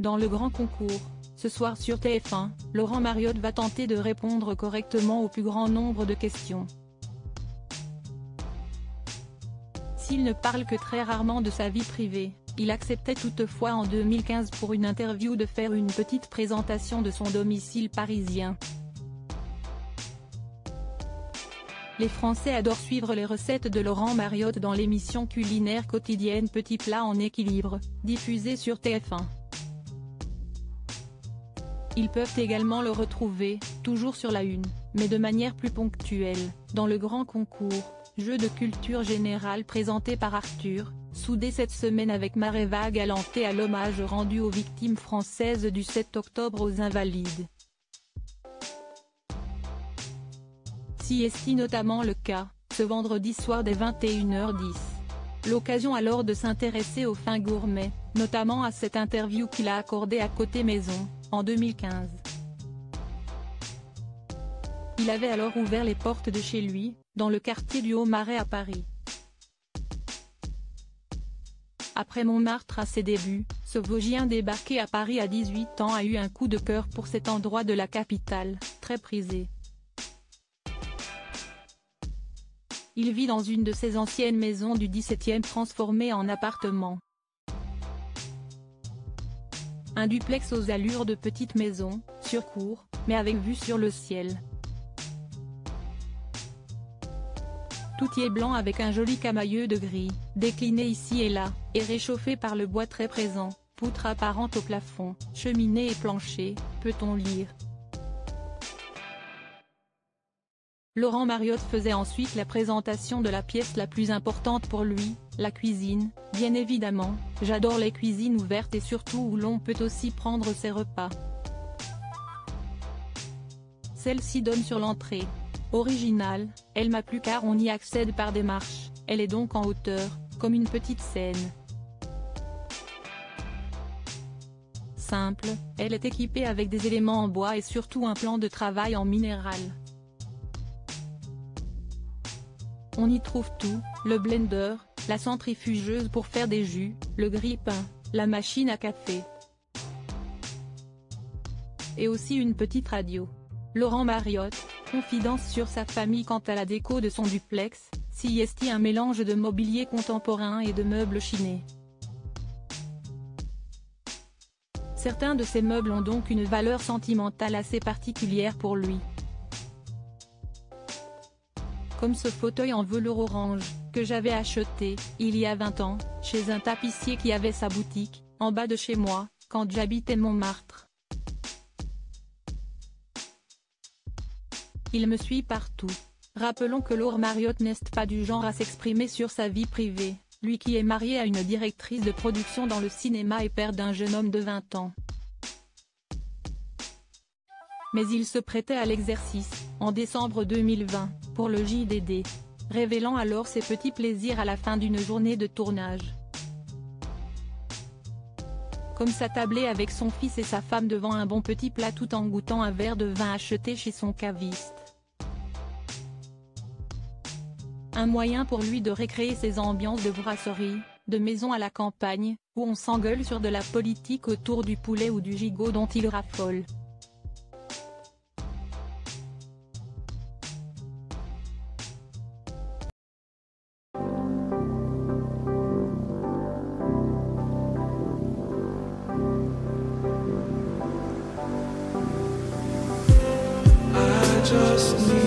Dans le grand concours, ce soir sur TF1, Laurent Mariotte va tenter de répondre correctement au plus grand nombre de questions. S'il ne parle que très rarement de sa vie privée, il acceptait toutefois en 2015 pour une interview de faire une petite présentation de son domicile parisien. Les Français adorent suivre les recettes de Laurent Mariotte dans l'émission culinaire quotidienne Petits plats en équilibre, diffusée sur TF1. Ils peuvent également le retrouver, toujours sur la Une, mais de manière plus ponctuelle, dans le grand concours, jeu de culture générale présenté par Arthur, soudé cette semaine avec Maréva Galanté à l'hommage rendu aux victimes françaises du 7 octobre aux Invalides. Si est notamment le cas, ce vendredi soir dès 21h10. L'occasion alors de s'intéresser aux fins gourmets, notamment à cette interview qu'il a accordée à Côté Maison, en 2015. Il avait alors ouvert les portes de chez lui, dans le quartier du Haut-Marais à Paris. Après Montmartre à ses débuts, ce Vosgien débarqué à Paris à 18 ans a eu un coup de cœur pour cet endroit de la capitale, très prisé. Il vit dans une de ses anciennes maisons du 17e transformée en appartement. Un duplex aux allures de petite maison, sur cour, mais avec vue sur le ciel. Tout y est blanc avec un joli camailleux de gris, décliné ici et là, et réchauffé par le bois très présent, poutres apparentes au plafond, cheminée et plancher, peut-on lire. Laurent Mariotte faisait ensuite la présentation de la pièce la plus importante pour lui, la cuisine, bien évidemment. J'adore les cuisines ouvertes et surtout où l'on peut aussi prendre ses repas. Celle-ci donne sur l'entrée. Originale, elle m'a plu car on y accède par des marches, elle est donc en hauteur, comme une petite scène. Simple, elle est équipée avec des éléments en bois et surtout un plan de travail en minéral. On y trouve tout, le blender, la centrifugeuse pour faire des jus, le grille-pain, la machine à café. Et aussi une petite radio. Laurent Mariotte, confidence sur sa famille quant à la déco de son duplex, s'y est un mélange de mobilier contemporain et de meubles chinés. Certains de ces meubles ont donc une valeur sentimentale assez particulière pour lui. Comme ce fauteuil en velours orange, que j'avais acheté, il y a 20 ans, chez un tapissier qui avait sa boutique, en bas de chez moi, quand j'habitais Montmartre. Il me suit partout. Rappelons que Laurent Mariotte n'est pas du genre à s'exprimer sur sa vie privée, lui qui est marié à une directrice de production dans le cinéma et père d'un jeune homme de 20 ans. Mais il se prêtait à l'exercice, en décembre 2020, pour le JDD, révélant alors ses petits plaisirs à la fin d'une journée de tournage. Comme s'attabler avec son fils et sa femme devant un bon petit plat tout en goûtant un verre de vin acheté chez son caviste. Un moyen pour lui de récréer ses ambiances de brasserie, de maison à la campagne, où on s'engueule sur de la politique autour du poulet ou du gigot dont il raffole. Just need